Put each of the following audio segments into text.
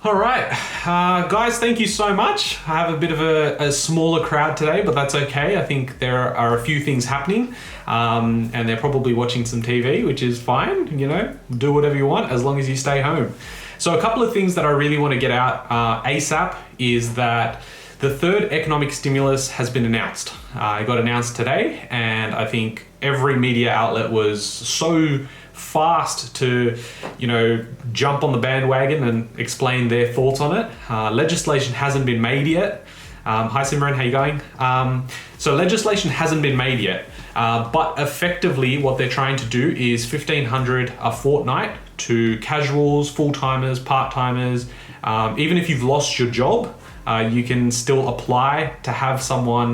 All right, guys, thank you so much. I have a bit of a smaller crowd today, but that's okay. I think there are a few things happening, and they're probably watching some TV, which is fine. You know, do whatever you want as long as you stay home. So a couple of things that I really want to get out ASAP is that the third economic stimulus has been announced. It got announced today, and I think every media outlet was so fast to, jump on the bandwagon and explain their thoughts on it. Legislation hasn't been made yet. Hi Simran, how you going? So legislation hasn't been made yet, but effectively what they're trying to do is $1,500 a fortnight to casuals, full-timers, part-timers. Even if you've lost your job, you can still apply to have someone,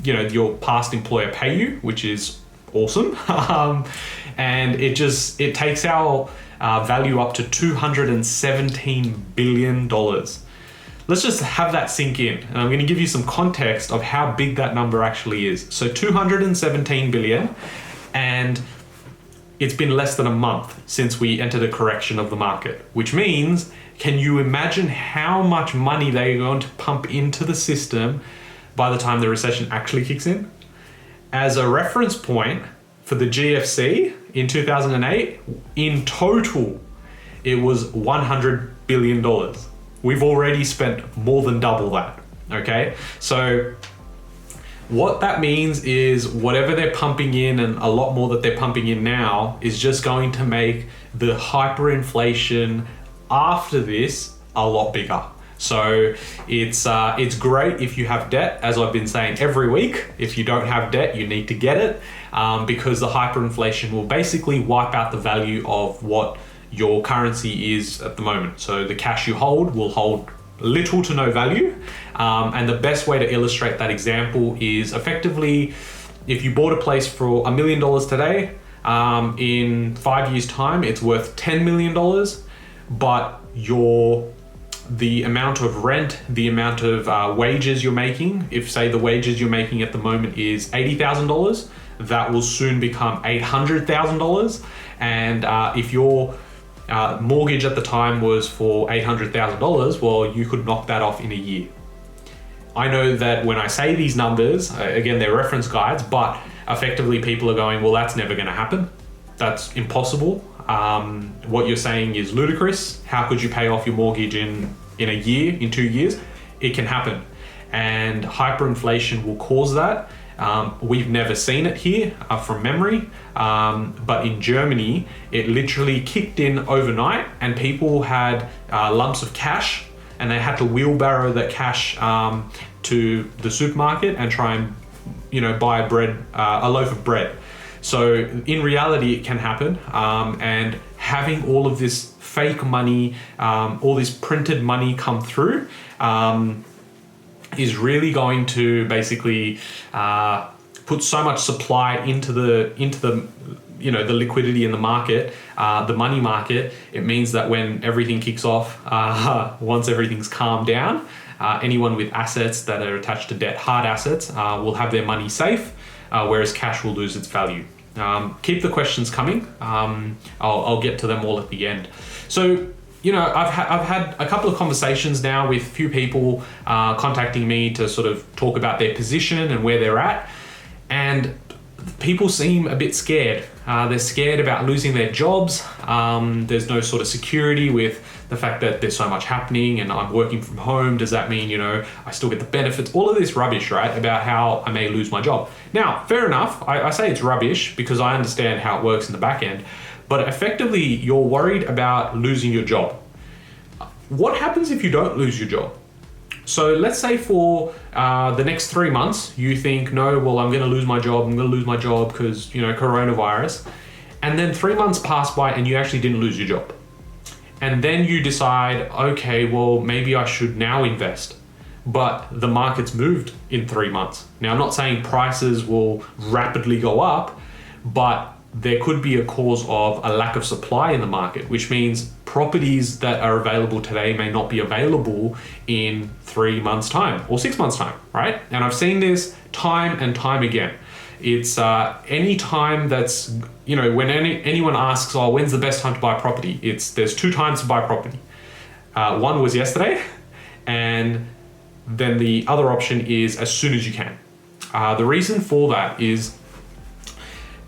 your past employer pay you, which is awesome. And it takes our value up to $217 billion. Let's just have that sink in. And I'm going to give you some context of how big that number actually is. So 217 billion, and it's been less than a month since we entered a correction of the market, which means, can you imagine how much money they're going to pump into the system by the time the recession actually kicks in? As a reference point, for the GFC in 2008, in total, it was $100 billion. We've already spent more than double that, okay? So what that means is whatever they're pumping in, and a lot more that they're pumping in now, is just going to make the hyperinflation after this a lot bigger. So it's great if you have debt, as I've been saying every week. If you don't have debt, you need to get it, because the hyperinflation will basically wipe out the value of what your currency is at the moment. So the cash you hold will hold little to no value. And the best way to illustrate that example is effectively, if you bought a place for $1 million today, in 5 years' time, it's worth $10 million, but the amount of rent, the amount of wages you're making, if say the wages you're making at the moment is $80,000, that will soon become $800,000. And if your mortgage at the time was for $800,000, well, you could knock that off in a year. I know that when I say these numbers, again, they're reference guides, but effectively people are going, well, that's never going to happen. That's impossible. What you're saying is ludicrous. How could you pay off your mortgage in a year, in 2 years? It can happen. And hyperinflation will cause that. We've never seen it here from memory, but in Germany, it literally kicked in overnight, and people had lumps of cash, and they had to wheelbarrow that cash to the supermarket and try and buy a loaf of bread. So in reality, it can happen, and having all of this fake money, all this printed money come through, is really going to basically put so much supply into the the liquidity in the market, the money market. It means that when everything kicks off, once everything's calmed down, anyone with assets that are attached to debt, hard assets, will have their money safe, whereas cash will lose its value. Keep the questions coming. I'll get to them all at the end. So, I've had a couple of conversations now with a few people contacting me to sort of talk about their position and where they're at. And people seem a bit scared. They're scared about losing their jobs. There's no sort of security with the fact that there's so much happening and I'm working from home. Does that mean, I still get the benefits? All of this rubbish, right? About how I may lose my job. Now, fair enough. I say it's rubbish because I understand how it works in the back end. But effectively, you're worried about losing your job. What happens if you don't lose your job? So let's say for the next 3 months, you think, no, well, I'm going to lose my job. I'm going to lose my job because, coronavirus. And then 3 months pass by and you actually didn't lose your job. And then you decide, okay, well, maybe I should now invest. But the market's moved in 3 months. Now, I'm not saying prices will rapidly go up, but there could be a cause of a lack of supply in the market, which means properties that are available today may not be available in 3 months' time or 6 months' time, right? And I've seen this time and time again. It's any time that's, when anyone asks, oh, when's the best time to buy property? There's 2 times to buy property. One was yesterday, and then the other option is as soon as you can. The reason for that is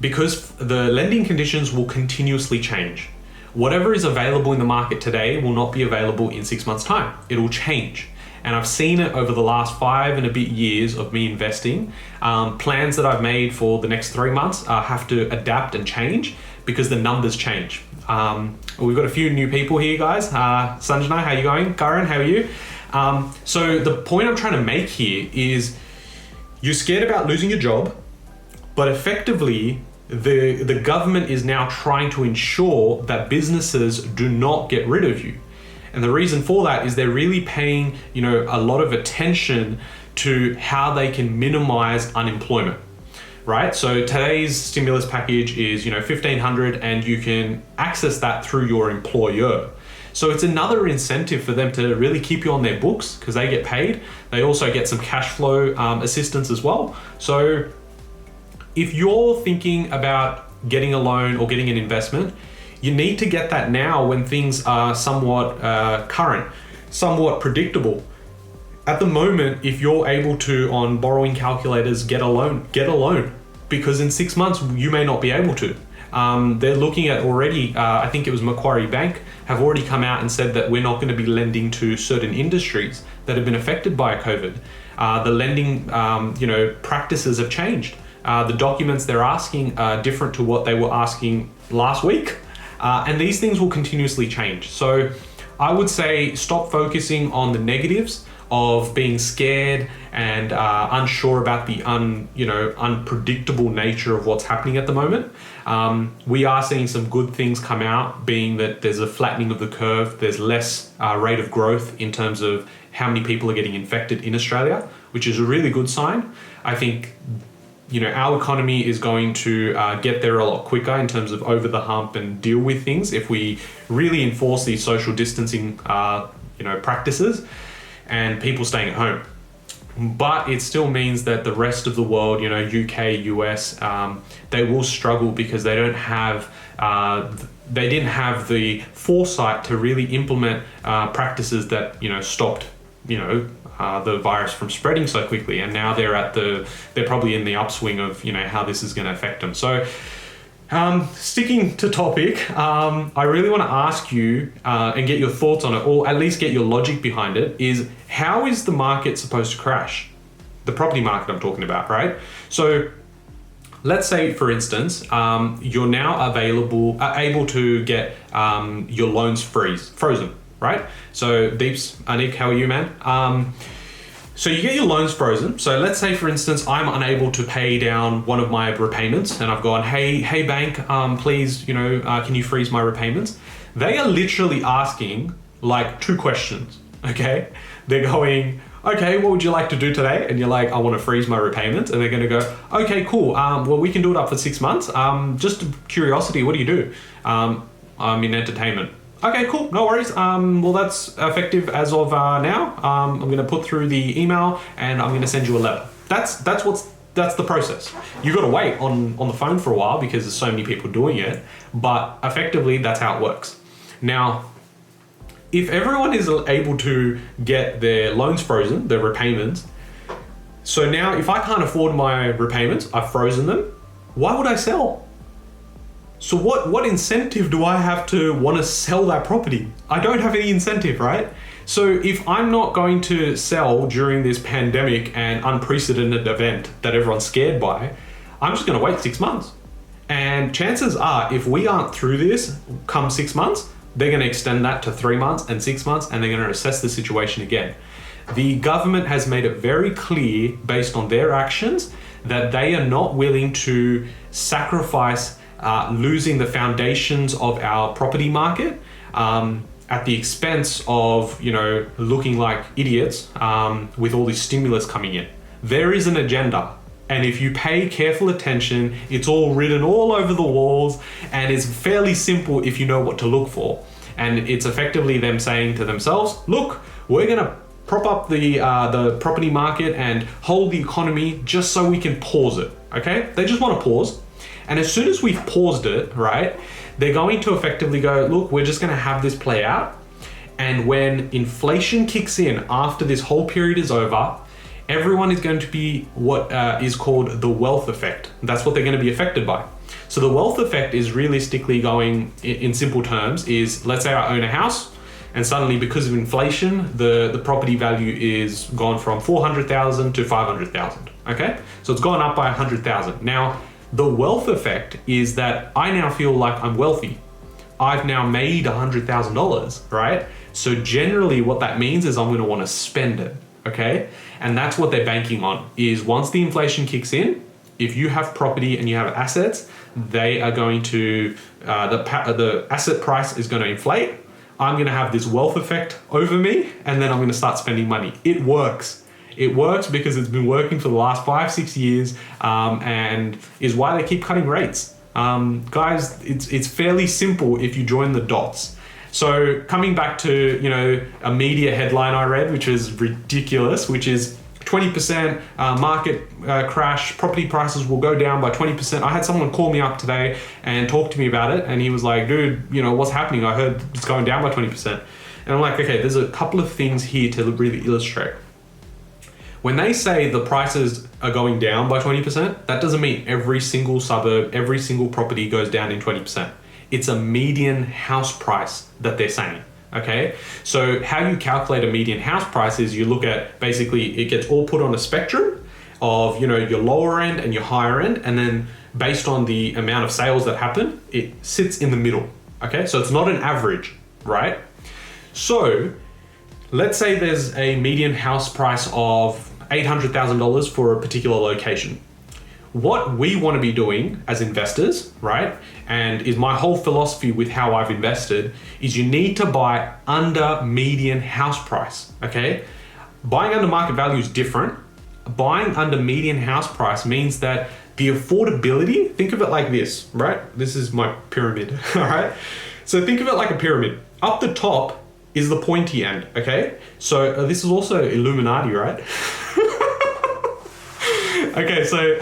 because the lending conditions will continuously change. Whatever is available in the market today will not be available in 6 months' time. It will change. And I've seen it over the last 5 and a bit years of me investing. Plans that I've made for the next 3 months have to adapt and change because the numbers change. We've got a few new people here, guys. Sanjana, how you going? Karan, how are you? So the point I'm trying to make here is you're scared about losing your job, but effectively the government is now trying to ensure that businesses do not get rid of you. And the reason for that is they're really paying, a lot of attention to how they can minimize unemployment, right? So today's stimulus package is, $1,500, and you can access that through your employer. So it's another incentive for them to really keep you on their books because they get paid. They also get some cash flow assistance as well. So if you're thinking about getting a loan or getting an investment, you need to get that now when things are somewhat current, somewhat predictable. At the moment, if you're able to, on borrowing calculators, get a loan, because in 6 months, you may not be able to. They're looking at already, I think it was Macquarie Bank, have already come out and said that we're not going to be lending to certain industries that have been affected by COVID. The lending, practices have changed. The documents they're asking are different to what they were asking last week. And these things will continuously change. So I would say stop focusing on the negatives of being scared and unsure about the unpredictable nature of what's happening at the moment. We are seeing some good things come out, being that there's a flattening of the curve. There's less rate of growth in terms of how many people are getting infected in Australia, which is a really good sign. I think our economy is going to get there a lot quicker in terms of over the hump and deal with things if we really enforce these social distancing, practices and people staying at home. But it still means that the rest of the world, UK, US, they will struggle because they didn't have the foresight to really implement practices that stopped the virus from spreading so quickly, and now they're probably in the upswing of how this is going to affect them. So sticking to topic, I really want to ask you and get your thoughts on it, or at least get your logic behind it, is how is the market supposed to crash? The property market I'm talking about, right? So let's say, for instance, you're now able to get your loans frozen, right? So Deeps, Anik, how are you, man? So you get your loans frozen. So let's say, for instance, I'm unable to pay down one of my repayments, and I've gone, hey bank, please, can you freeze my repayments? They are literally asking like 2 questions, okay? They're going, okay, what would you like to do today? And you're like, I want to freeze my repayments. And they're going to go, okay, cool. Well, we can do it up for 6 months. Just curiosity, what do you do? I'm in entertainment. Okay, cool, no worries. Well, that's effective as of now. I'm going to put through the email and I'm going to send you a letter. That's the process. You've got to wait on the phone for a while because there's so many people doing it, but effectively that's how it works. Now, if everyone is able to get their loans frozen, their repayments, so now if I can't afford my repayments, I've frozen them, why would I sell? So what incentive do I have to want to sell that property? I don't have any incentive, right? So if I'm not going to sell during this pandemic and unprecedented event that everyone's scared by, I'm just going to wait 6 months. And chances are, if we aren't through this come 6 months, they're going to extend that to 3 months and 6 months, and they're going to assess the situation again. The government has made it very clear, based on their actions, that they are not willing to sacrifice losing the foundations of our property market at the expense of, looking like idiots with all this stimulus coming in. There is an agenda. And if you pay careful attention, it's all written all over the walls, and it's fairly simple if you know what to look for. And it's effectively them saying to themselves, look, we're going to prop up the property market and hold the economy just so we can pause it, okay? They just want to pause. And as soon as we've paused it, right, they're going to effectively go, look, we're just going to have this play out. And when inflation kicks in after this whole period is over, everyone is going to be what is called the wealth effect. That's what they're going to be affected by. So the wealth effect is realistically going, in simple terms, is let's say I own a house, and suddenly because of inflation, the property value is gone from 400,000 to 500,000. Okay, so it's gone up by 100,000. Now, the wealth effect is that I now feel like I'm wealthy. I've now made $100,000, right? So generally what that means is I'm going to want to spend it, okay? And that's what they're banking on, is once the inflation kicks in, if you have property and you have assets, they are going to, the asset price is going to inflate. I'm going to have this wealth effect over me, and then I'm going to start spending money. It works. It works because it's been working for the last 5-6 years, and is why they keep cutting rates. Guys, it's fairly simple if you join the dots. So coming back to, you know, a media headline I read, which is ridiculous, which is 20% market crash, property prices will go down by 20%. I had someone call me up today and talk to me about it, and he was like, dude, you know, what's happening? I heard it's going down by 20%. And I'm like, okay, there's a couple of things here to really illustrate. When they say the prices are going down by 20%, that doesn't mean every single suburb, every single property goes down in 20%. It's a median house price that they're saying, okay? So how you calculate a median house price is you look at, basically it gets all put on a spectrum of, you know, your lower end and your higher end, and then based on the amount of sales that happen, it sits in the middle, okay? So it's not an average, right? So let's say there's a median house price of $800,000 for a particular location. What we want to be doing as investors, right, and is my whole philosophy with how I've invested, is you need to buy under median house price, okay? Buying under market value is different. Buying under median house price means that the affordability, think of it like this, right? This is my pyramid, all right? So think of it like a pyramid. Up the top is the pointy end, okay? So this is also Illuminati, right? Okay, so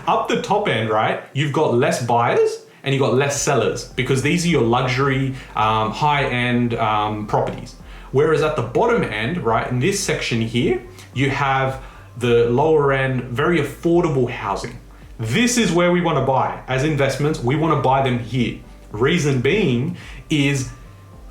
up the top end, right, you've got less buyers and you've got less sellers, because these are your luxury, high-end properties. Whereas at the bottom end, right, in this section here, you have the lower end, very affordable housing. This is where we want to buy. As investments, we want to buy them here. Reason being is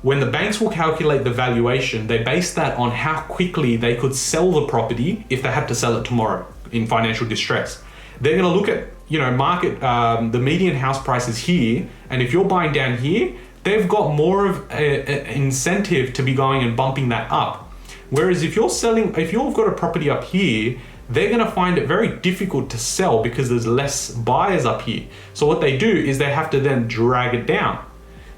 when the banks will calculate the valuation, they base that on how quickly they could sell the property if they had to sell it tomorrow in financial distress. They're going to look at, you know, market, the median house prices here, and if you're buying down here, they've got more of an incentive to be going and bumping that up. Whereas if you're selling, if you've got a property up here, they're going to find it very difficult to sell because there's less buyers up here. So what they do is they have to then drag it down.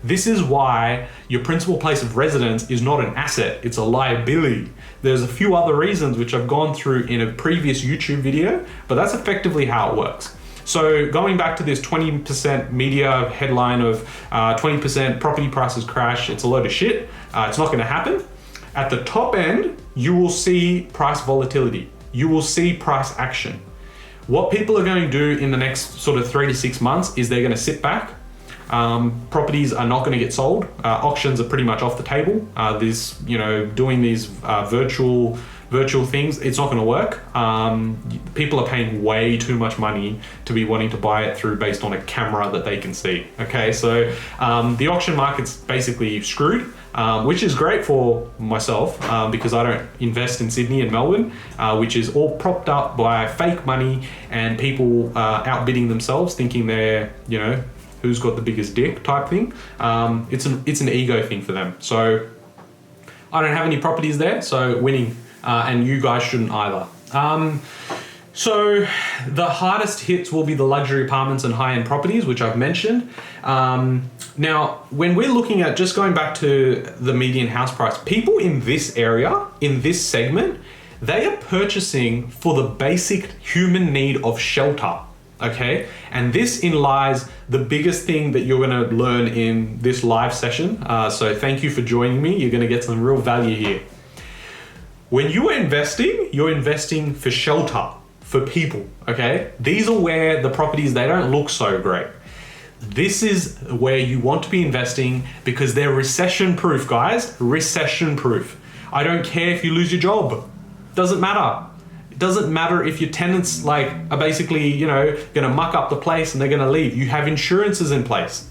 This is why your principal place of residence is not an asset, it's a liability. There's a few other reasons which I've gone through in a previous YouTube video, but that's effectively how it works. So going back to this 20% media headline of 20% property prices crash, it's a load of shit. It's not gonna happen. At the top end, you will see price volatility. You will see price action. What people are going to do in the next sort of 3 to 6 months is they're gonna sit back. Properties are not going to get sold. Auctions are pretty much off the table. This, you know, doing these virtual things, it's not going to work. People are paying way too much money to be wanting to buy it through based on a camera that they can see. Okay, so the auction market's basically screwed, which is great for myself because I don't invest in Sydney and Melbourne, which is all propped up by fake money and people outbidding themselves, thinking they're, you know, who's got the biggest dick type thing. It's an ego thing for them. So I don't have any properties there, so winning, and you guys shouldn't either. So the hardest hits will be the luxury apartments and high-end properties, which I've mentioned. Now, when we're looking at, just going back to the median house price, people in this area, in this segment, they are purchasing for the basic human need of shelter. Okay, and this in lies the biggest thing that you're going to learn in this live session. So thank you for joining me. You're going to get some real value here. When you are investing, you're investing for shelter, for people. Okay, these are where the properties, they don't look so great. This is where you want to be investing because they're recession proof, guys. Recession proof. I don't care if you lose your job. Doesn't matter. It doesn't matter if your tenants are basically, gonna muck up the place and they're gonna leave. You have insurances in place.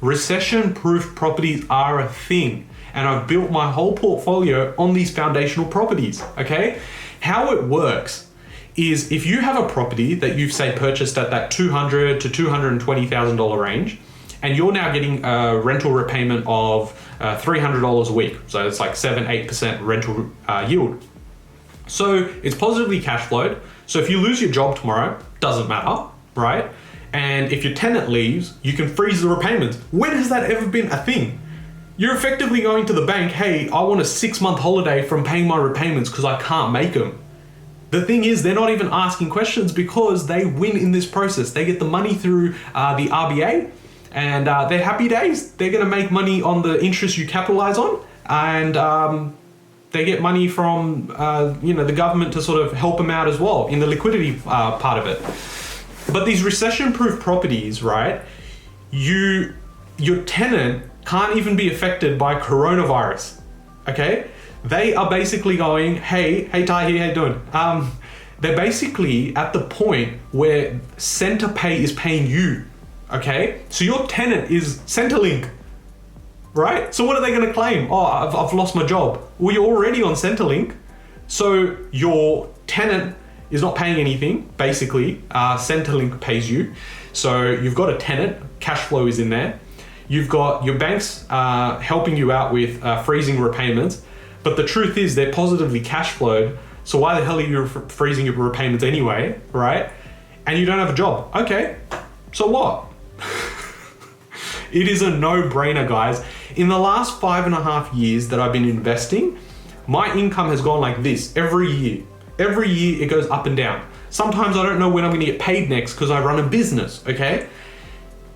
Recession proof properties are a thing. And I've built my whole portfolio on these foundational properties, okay? How it works is if you have a property that you've say purchased at that $200,000 to $220,000 range, and you're now getting a rental repayment of $300 a week. So it's like 7-8% rental yield. So it's positively cash flowed. So if you lose your job tomorrow, doesn't matter, right? And if your tenant leaves, you can freeze the repayments. When has that ever been a thing? You're effectively going to the bank, hey, I want a 6-month holiday from paying my repayments because I can't make them. The thing is, they're not even asking questions because they win in this process. They get the money through the RBA and they're happy days. They're gonna make money on the interest you capitalize on, and they get money from the government to sort of help them out as well in the liquidity part of it. But these recession-proof properties, right, your tenant can't even be affected by coronavirus, okay? They are basically going, hey Tahi, how you doing? They're basically at the point where Centerpay is paying you, okay? So your tenant is Centrelink, right? So what are they gonna claim? Oh, I've lost my job. Well, you're already on Centrelink, so your tenant is not paying anything, basically. Centrelink pays you. So you've got a tenant, cash flow is in there. You've got your banks helping you out with freezing repayments, but the truth is they're positively cash flowed, so why the hell are you freezing your repayments anyway, right? And you don't have a job. Okay, so what? It is a no-brainer, guys. In the last 5.5 years that I've been investing, my income has gone like this every year. Every year it goes up and down. Sometimes I don't know when I'm gonna get paid next because I run a business, okay?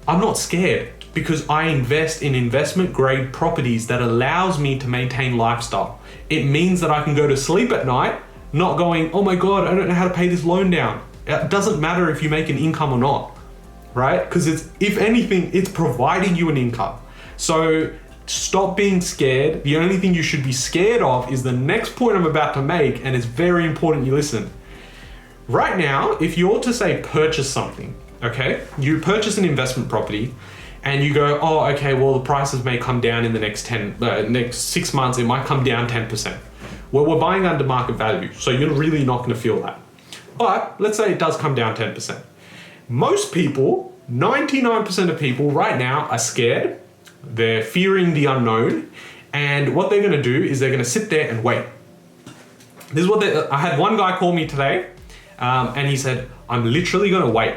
I'm not scared because I invest in investment grade properties that allows me to maintain lifestyle. It means that I can go to sleep at night, not going, oh my God, I don't know how to pay this loan down. It doesn't matter if you make an income or not, right? Because if anything, it's providing you an income. So stop being scared. The only thing you should be scared of is the next point I'm about to make, and it's very important you listen. Right now, if you're to say purchase something, okay? You purchase an investment property and you go, oh, okay, well, the prices may come down in the next 6 months, it might come down 10%. Well, we're buying under market value, so you're really not gonna feel that. But let's say it does come down 10%. Most people, 99% of people right now are scared. They're fearing the unknown. And what they're gonna do is they're gonna sit there and wait. This is what I had one guy call me today, and he said, I'm literally gonna wait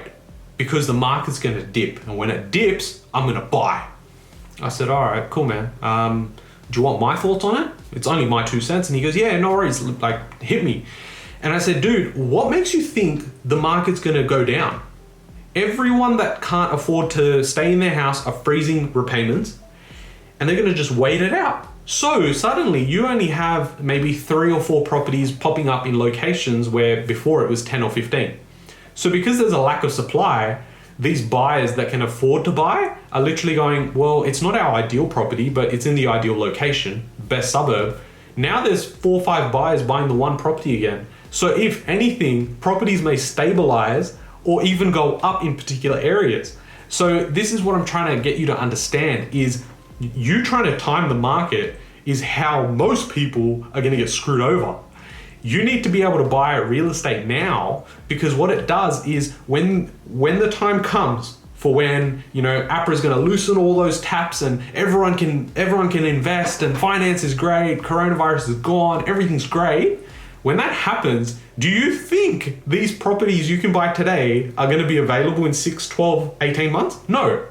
because the market's gonna dip. And when it dips, I'm gonna buy. I said, all right, cool, man. Do you want my thoughts on it? It's only my 2 cents. And he goes, yeah, no worries, like hit me. And I said, dude, what makes you think the market's gonna go down? Everyone that can't afford to stay in their house are freezing repayments and they're gonna just wait it out. So suddenly you only have maybe 3 or 4 properties popping up in locations where before it was 10 or 15. So because there's a lack of supply, these buyers that can afford to buy are literally going, well, it's not our ideal property, but it's in the ideal location, best suburb. Now there's 4 or 5 buyers buying the one property again. So if anything, properties may stabilize or even go up in particular areas. So this is what I'm trying to get you to understand is you trying to time the market is how most people are gonna get screwed over. You need to be able to buy real estate now because what it does is when the time comes for when, APRA is gonna loosen all those taps and everyone can invest and finance is great, coronavirus is gone, everything's great. When that happens, do you think these properties you can buy today are gonna be available in 6, 12, 18 months? No.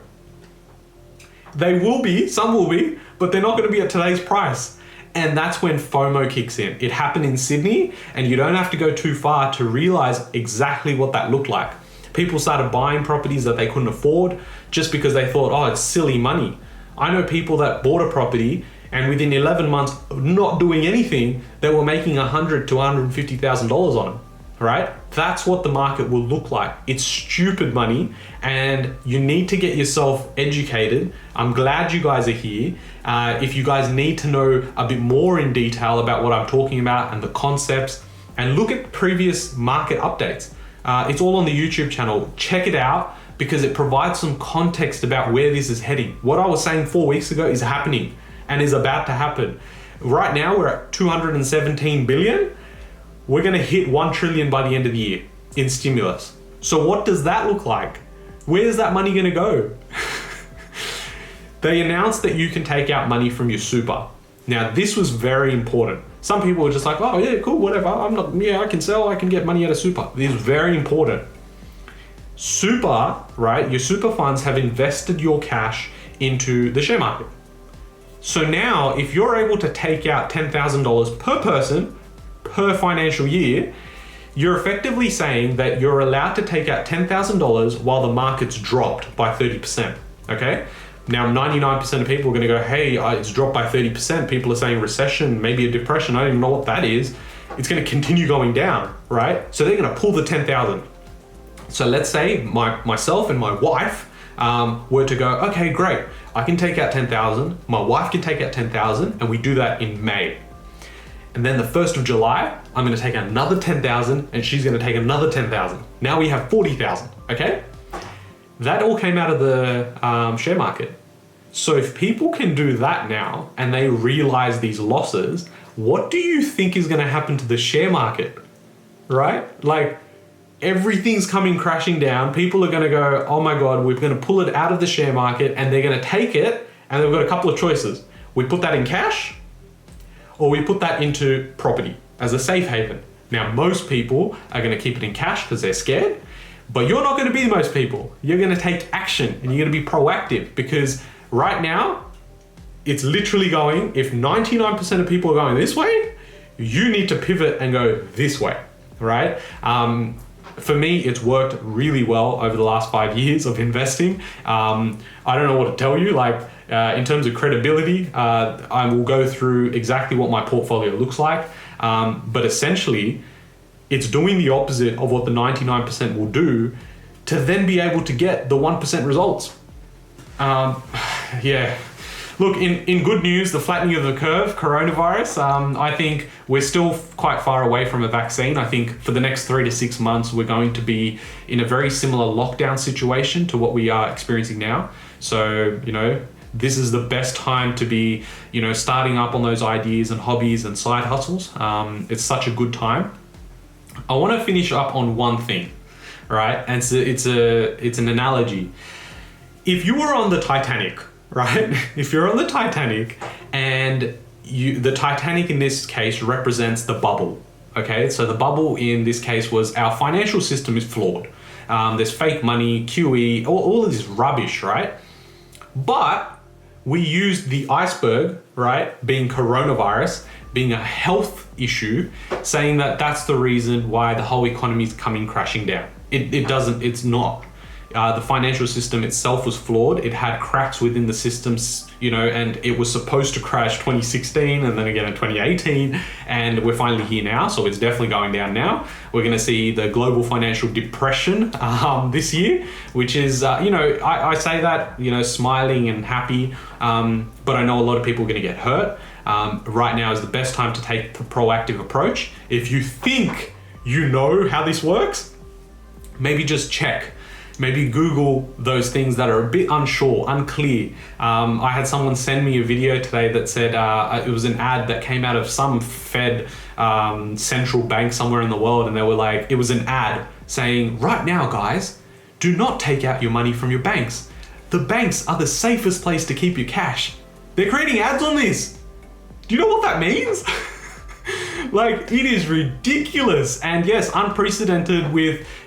They will be, some will be, but they're not gonna be at today's price. And that's when FOMO kicks in. It happened in Sydney, and you don't have to go too far to realize exactly what that looked like. People started buying properties that they couldn't afford just because they thought, oh, it's silly money. I know people that bought a property and within 11 months of not doing anything, they were making $100,000 to $150,000 on them, right? That's what the market will look like. It's stupid money, and you need to get yourself educated. I'm glad you guys are here. If you guys need to know a bit more in detail about what I'm talking about and the concepts, and look at previous market updates. It's all on the YouTube channel. Check it out because it provides some context about where this is heading. What I was saying 4 weeks ago is happening and is about to happen. Right now we're at 217 billion. We're gonna hit 1 trillion by the end of the year in stimulus. So what does that look like? Where's that money gonna go? They announced that you can take out money from your super. Now this was very important. Some people were just like, oh yeah, cool, whatever. I can sell, I can get money out of super. This is very important. Super, right? Your super funds have invested your cash into the share market. So now if you're able to take out $10,000 per person per financial year, you're effectively saying that you're allowed to take out $10,000 while the market's dropped by 30%, okay? Now, 99% of people are gonna go, hey, it's dropped by 30%. People are saying recession, maybe a depression. I don't even know what that is. It's gonna continue going down, right? So they're gonna pull the 10,000. So let's say myself and my wife were to go, okay, great. I can take out 10,000. My wife can take out 10,000, and we do that in May. And then the 1st of July, I'm gonna take another 10,000 and she's gonna take another 10,000. Now we have 40,000, okay? That all came out of the share market. So if people can do that now and they realize these losses, what do you think is gonna happen to the share market, right? Like everything's coming crashing down. People are gonna go, oh my God, we're gonna pull it out of the share market, and they're gonna take it, and they've got a couple of choices. We put that in cash, or we put that into property as a safe haven. Now, most people are gonna keep it in cash because they're scared, but you're not gonna be most people. You're gonna take action and you're gonna be proactive, because right now, it's literally going, if 99% of people are going this way, you need to pivot and go this way, right? For me, it's worked really well over the last 5 years of investing. I don't know what to tell you, in terms of credibility, I will go through exactly what my portfolio looks like. But essentially, it's doing the opposite of what the 99% will do to then be able to get the 1% results. Yeah. Look, in good news, the flattening of the curve, coronavirus, I think we're still quite far away from a vaccine. I think for the next 3 to 6 months, we're going to be in a very similar lockdown situation to what we are experiencing now. So, this is the best time to be, starting up on those ideas and hobbies and side hustles. It's such a good time. I want to finish up on one thing, right? And it's an analogy. If you were on the Titanic, right? If you're on the Titanic, and the Titanic in this case represents the bubble, okay? So the bubble in this case was our financial system is flawed. There's fake money, QE, all of this rubbish, right? But we used the iceberg, right, being coronavirus, being a health issue, saying that that's the reason why the whole economy is coming crashing down. It's not. The financial system itself was flawed. It had cracks within the systems, and it was supposed to crash 2016 and then again in 2018, and we're finally here now, so it's definitely going down now. We're gonna see the global financial depression this year, which is, I say that, smiling and happy, but I know a lot of people are gonna get hurt. Right now is the best time to take the proactive approach. If you think you know how this works, maybe just check. Maybe Google those things that are a bit unclear. I had someone send me a video today that said it was an ad that came out of some Fed central bank somewhere in the world, and they were like, it was an ad saying, right now guys, do not take out your money from your banks. The banks are the safest place to keep your cash. They're creating ads on this. Do you know what that means? Like, it is ridiculous, and yes, unprecedented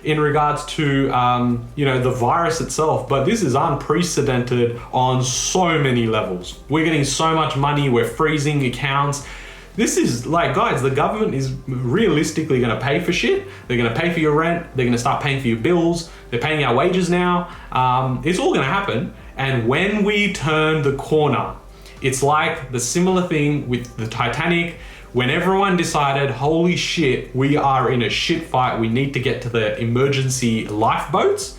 in regards to the virus itself, but this is unprecedented on so many levels. We're getting so much money, we're freezing accounts. This is like, guys, the government is realistically gonna pay for shit. They're gonna pay for your rent, they're gonna start paying for your bills, they're paying our wages now. It's all gonna happen, and when we turn the corner, it's like the similar thing with the Titanic. when everyone decided, holy shit, we are in a shit fight, we need to get to the emergency lifeboats.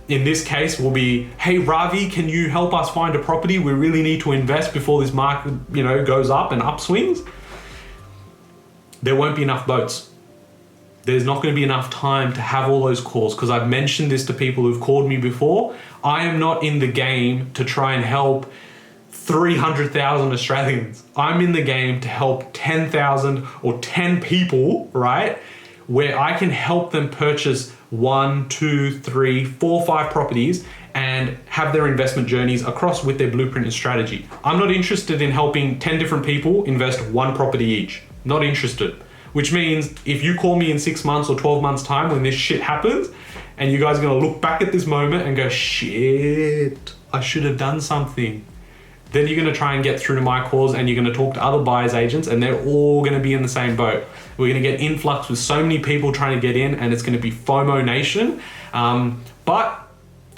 In this case will be, hey Ravi, can you help us find a property? We really need to invest before this market, goes up and upswings. There won't be enough boats. There's not going to be enough time to have all those calls, because I've mentioned this to people who've called me before. I am not in the game to try and help 300,000 Australians. I'm in the game to help 10,000 or 10 people, right? Where I can help them purchase 1, 2, 3, 4, 5 properties and have their investment journeys across with their blueprint and strategy. I'm not interested in helping 10 different people invest 1 property each. Not interested. Which means if you call me in 6 months or 12 months time when this shit happens, and you guys are gonna look back at this moment and go, shit, I should have done something. Then you're gonna try and get through to my calls, and you're gonna talk to other buyers agents, and they're all gonna be in the same boat. We're gonna get influx with so many people trying to get in, and it's gonna be FOMO nation. But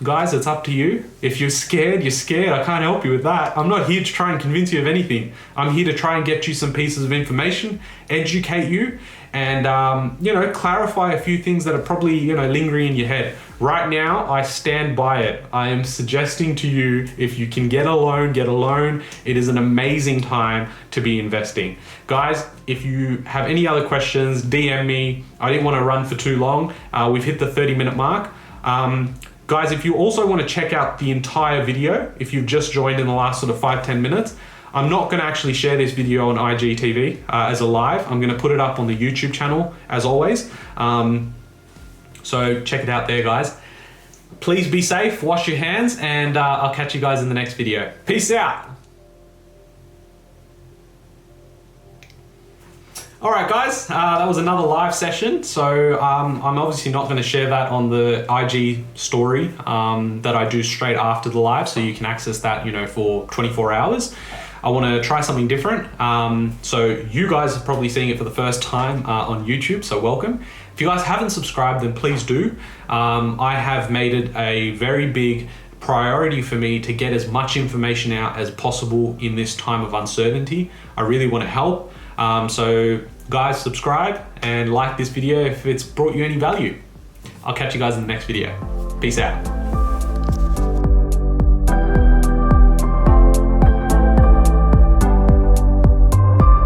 guys, it's up to you. If you're scared, you're scared. I can't help you with that. I'm not here to try and convince you of anything. I'm here to try and get you some pieces of information, educate you, and clarify a few things that are probably lingering in your head. Right now, I stand by it. I am suggesting to you, if you can get a loan, get a loan. It is an amazing time to be investing. Guys, if you have any other questions, DM me. I didn't want to run for too long. We've hit the 30-minute mark. Guys, if you also want to check out the entire video, if you've just joined in the last sort of 5-10 minutes, I'm not going to actually share this video on IGTV as a live. I'm going to put it up on the YouTube channel as always. So check it out there, guys. Please be safe, wash your hands, and I'll catch you guys in the next video. Peace out. All right, guys, that was another live session. So I'm obviously not going to share that on the IG story that I do straight after the live, so you can access that, for 24 hours. I want to try something different. So you guys are probably seeing it for the first time on YouTube, so welcome. If you guys haven't subscribed, then please do. I have made it a very big priority for me to get as much information out as possible in this time of uncertainty. I really want to help. So guys, subscribe and like this video if it's brought you any value. I'll catch you guys in the next video. Peace out.